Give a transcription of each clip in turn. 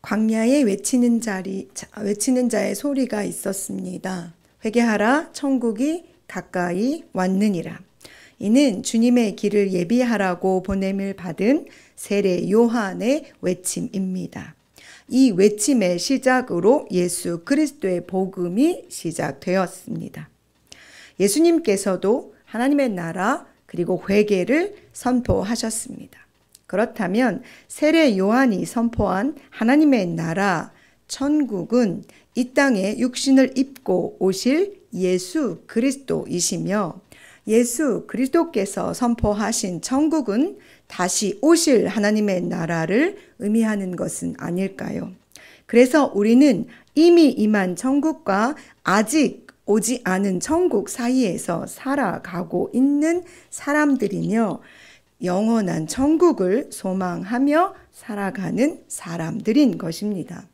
광야에 외치는 자의 소리가 있었습니다. 회개하라, 천국이 가까이 왔느니라. 이는 주님의 길을 예비하라고 보냄을 받은 세례 요한의 외침입니다. 이 외침의 시작으로 예수 그리스도의 복음이 시작되었습니다. 예수님께서도 하나님의 나라 그리고 회개를 선포하셨습니다. 그렇다면 세례 요한이 선포한 하나님의 나라, 천국은 이 땅에 육신을 입고 오실 예수 그리스도이시며, 예수 그리스도께서 선포하신 천국은 다시 오실 하나님의 나라를 의미하는 것은 아닐까요? 그래서 우리는 이미 임한 천국과 아직 오지 않은 천국 사이에서 살아가고 있는 사람들이며, 영원한 천국을 소망하며 살아가는 사람들인 것입니다.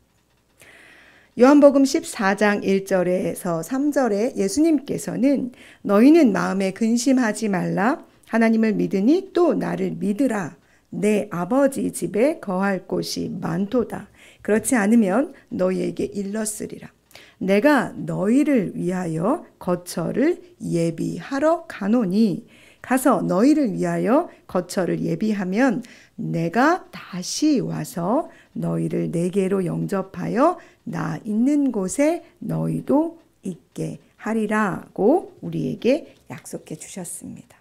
요한복음 14장 1절에서 3절에 예수님께서는 너희는 마음에 근심하지 말라. 하나님을 믿으니 또 나를 믿으라. 내 아버지 집에 거할 곳이 많도다. 그렇지 않으면 너희에게 일렀으리라. 내가 너희를 위하여 거처를 예비하러 가노니, 가서 너희를 위하여 거처를 예비하면 내가 다시 와서 너희를 내게로 영접하여 나 있는 곳에 너희도 있게 하리라고 우리에게 약속해 주셨습니다.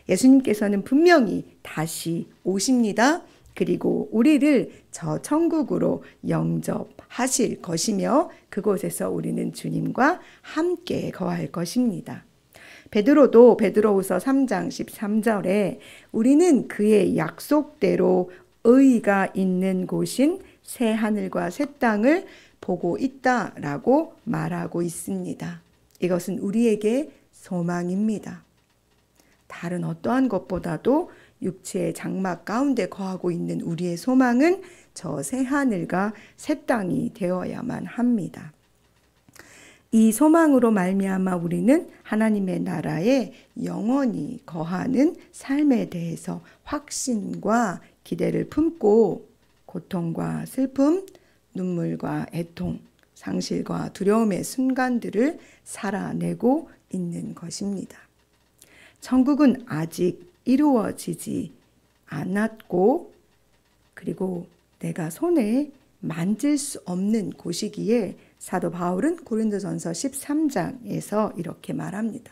예수님께서는 분명히 다시 오십니다. 그리고 우리를 저 천국으로 영접하실 것이며, 그곳에서 우리는 주님과 함께 거할 것입니다. 베드로도 베드로후서 3장 13절에 우리는 그의 약속대로 의가 있는 곳인 새 하늘과 새 땅을 보고 있다라고 말하고 있습니다. 이것은 우리에게 소망입니다. 다른 어떠한 것보다도 육체의 장막 가운데 거하고 있는 우리의 소망은 저 새 하늘과 새 땅이 되어야만 합니다. 이 소망으로 말미암아 우리는 하나님의 나라에 영원히 거하는 삶에 대해서 확신과 기대를 품고 고통과 슬픔, 눈물과 애통, 상실과 두려움의 순간들을 살아내고 있는 것입니다. 천국은 아직 이루어지지 않았고, 그리고 내가 손에 만질 수 없는 곳이기에 사도 바울은 고린도전서 13장에서 이렇게 말합니다.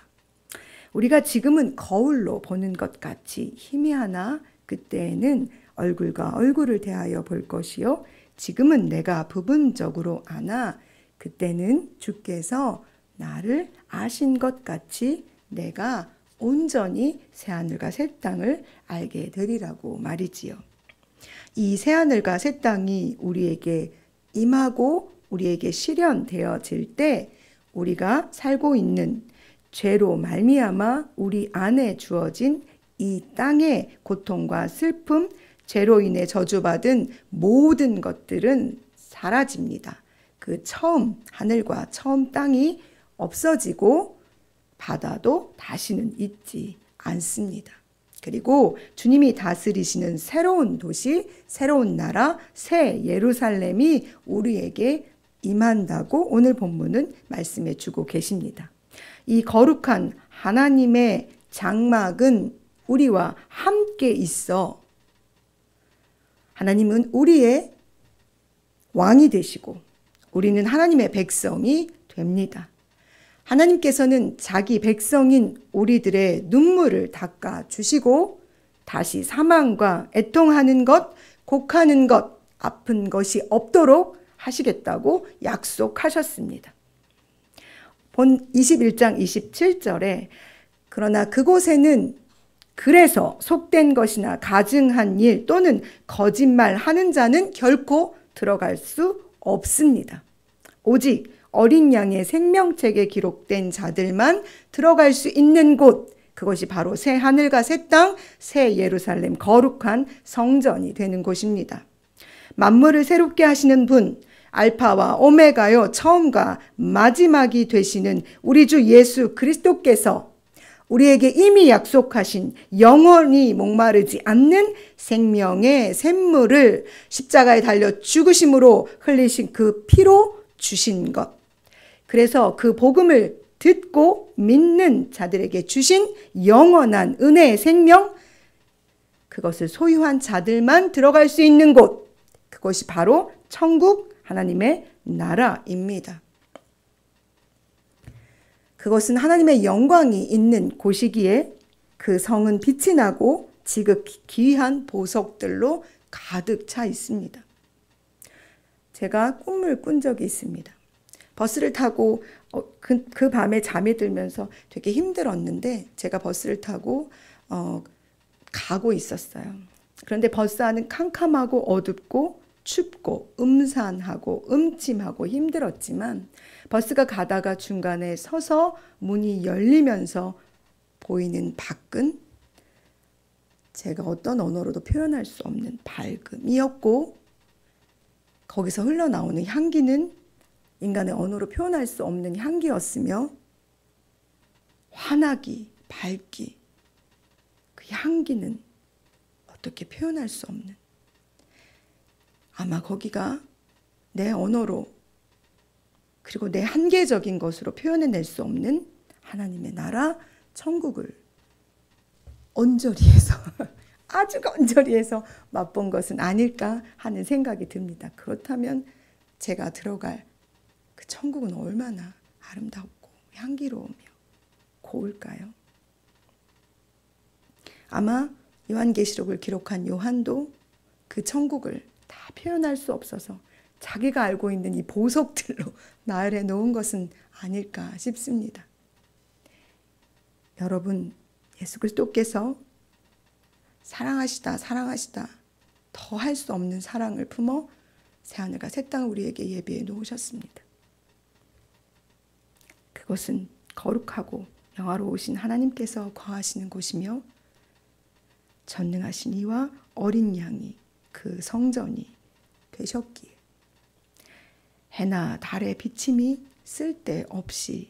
우리가 지금은 거울로 보는 것 같이 희미하나 그때에는 얼굴과 얼굴을 대하여 볼 것이요, 지금은 내가 부분적으로 아나 그때는 주께서 나를 아신 것 같이 내가 온전히 새하늘과 새 땅을 알게 되리라고 말이지요. 이 새하늘과 새 땅이 우리에게 임하고 우리에게 실현되어질 때 우리가 살고 있는 죄로 말미암아 우리 안에 주어진 이 땅의 고통과 슬픔, 죄로 인해 저주받은 모든 것들은 사라집니다. 그 처음 하늘과 처음 땅이 없어지고 바다도 다시는 있지 않습니다. 그리고 주님이 다스리시는 새로운 도시, 새로운 나라, 새 예루살렘이 우리에게 임한다고 오늘 본문은 말씀해 주고 계십니다. 이 거룩한 하나님의 장막은 우리와 함께 있어 하나님은 우리의 왕이 되시고 우리는 하나님의 백성이 됩니다. 하나님께서는 자기 백성인 우리들의 눈물을 닦아 주시고 다시 사망과 애통하는 것, 곡하는 것, 아픈 것이 없도록 하시겠다고 약속하셨습니다. 본 21장 27절에 그러나 그곳에는 그래서 속된 것이나 가증한 일 또는 거짓말하는 자는 결코 들어갈 수 없습니다. 오직 어린 양의 생명책에 기록된 자들만 들어갈 수 있는 곳, 그것이 바로 새 하늘과 새 땅, 새 예루살렘, 거룩한 성전이 되는 곳입니다. 만물을 새롭게 하시는 분, 알파와 오메가요, 처음과 마지막이 되시는 우리 주 예수 그리스도께서 우리에게 이미 약속하신 영원히 목마르지 않는 생명의 샘물을 십자가에 달려 죽으심으로 흘리신 그 피로 주신 것. 그래서 그 복음을 듣고 믿는 자들에게 주신 영원한 은혜의 생명, 그것을 소유한 자들만 들어갈 수 있는 곳, 그것이 바로 천국 하나님의 나라입니다. 그것은 하나님의 영광이 있는 곳이기에 그 성은 빛이 나고 지극히 귀한 보석들로 가득 차 있습니다. 제가 꿈을 꾼 적이 있습니다. 버스를 타고 그 밤에 잠이 들면서 되게 힘들었는데 제가 버스를 타고 가고 있었어요. 그런데 버스 안은 캄캄하고 어둡고 춥고 음산하고 음침하고 힘들었지만 버스가 가다가 중간에 서서 문이 열리면서 보이는 밖은 제가 어떤 언어로도 표현할 수 없는 밝음이었고, 거기서 흘러나오는 향기는 인간의 언어로 표현할 수 없는 향기였으며, 환하기, 밝기, 그 향기는 어떻게 표현할 수 없는, 아마 거기가 내 언어로 그리고 내 한계적인 것으로 표현해낼 수 없는 하나님의 나라 천국을 언저리에서 아주 언저리에서 맛본 것은 아닐까 하는 생각이 듭니다. 그렇다면 제가 들어갈 그 천국은 얼마나 아름답고 향기로우며 고울까요? 아마 요한계시록을 기록한 요한도 그 천국을 다 표현할 수 없어서 자기가 알고 있는 이 보석들로 나열해 놓은 것은 아닐까 싶습니다. 여러분, 예수 그리스도께서 사랑하시다 더 할 수 없는 사랑을 품어 새하늘과 새 땅을 우리에게 예비해 놓으셨습니다. 그것은 거룩하고 영화로우신 하나님께서 거하시는 곳이며 전능하신 이와 어린 양이 그 성전이 되셨기에 해나 달의 비침이 쓸데없이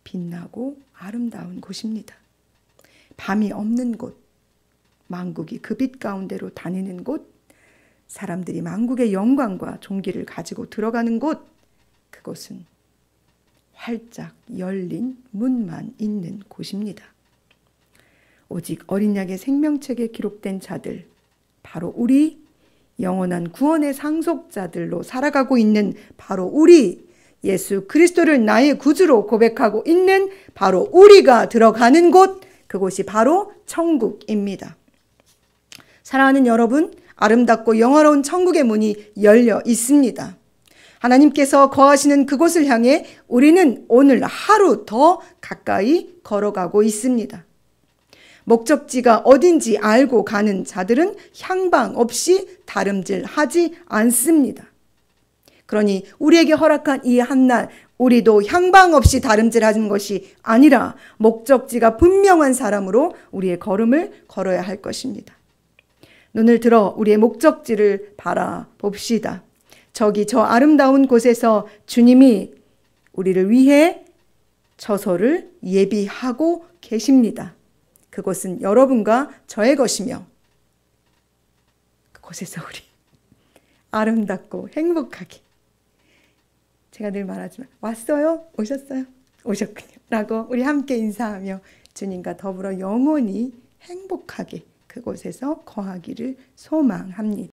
빛나고 아름다운 곳입니다. 밤이 없는 곳, 만국이 그 빛 가운데로 다니는 곳, 사람들이 만국의 영광과 존귀를 가지고 들어가는 곳, 그곳은 활짝 열린 문만 있는 곳입니다. 오직 어린 양의 생명책에 기록된 자들, 바로 우리 영원한 구원의 상속자들로 살아가고 있는 바로 우리, 예수 그리스도를 나의 구주로 고백하고 있는 바로 우리가 들어가는 곳, 그곳이 바로 천국입니다. 사랑하는 여러분, 아름답고 영화로운 천국의 문이 열려 있습니다. 하나님께서 거하시는 그곳을 향해 우리는 오늘 하루 더 가까이 걸어가고 있습니다. 목적지가 어딘지 알고 가는 자들은 향방 없이 다름질하지 않습니다. 그러니 우리에게 허락한 이 한날, 우리도 향방 없이 다름질하는 것이 아니라 목적지가 분명한 사람으로 우리의 걸음을 걸어야 할 것입니다. 눈을 들어 우리의 목적지를 바라봅시다. 저기 저 아름다운 곳에서 주님이 우리를 위해 처소를 예비하고 계십니다. 그곳은 여러분과 저의 것이며 그곳에서 우리 아름답고 행복하게, 제가 늘 말하지만 왔어요? 오셨어요? 오셨군요 라고 우리 함께 인사하며 주님과 더불어 영원히 행복하게 그곳에서 거하기를 소망합니다.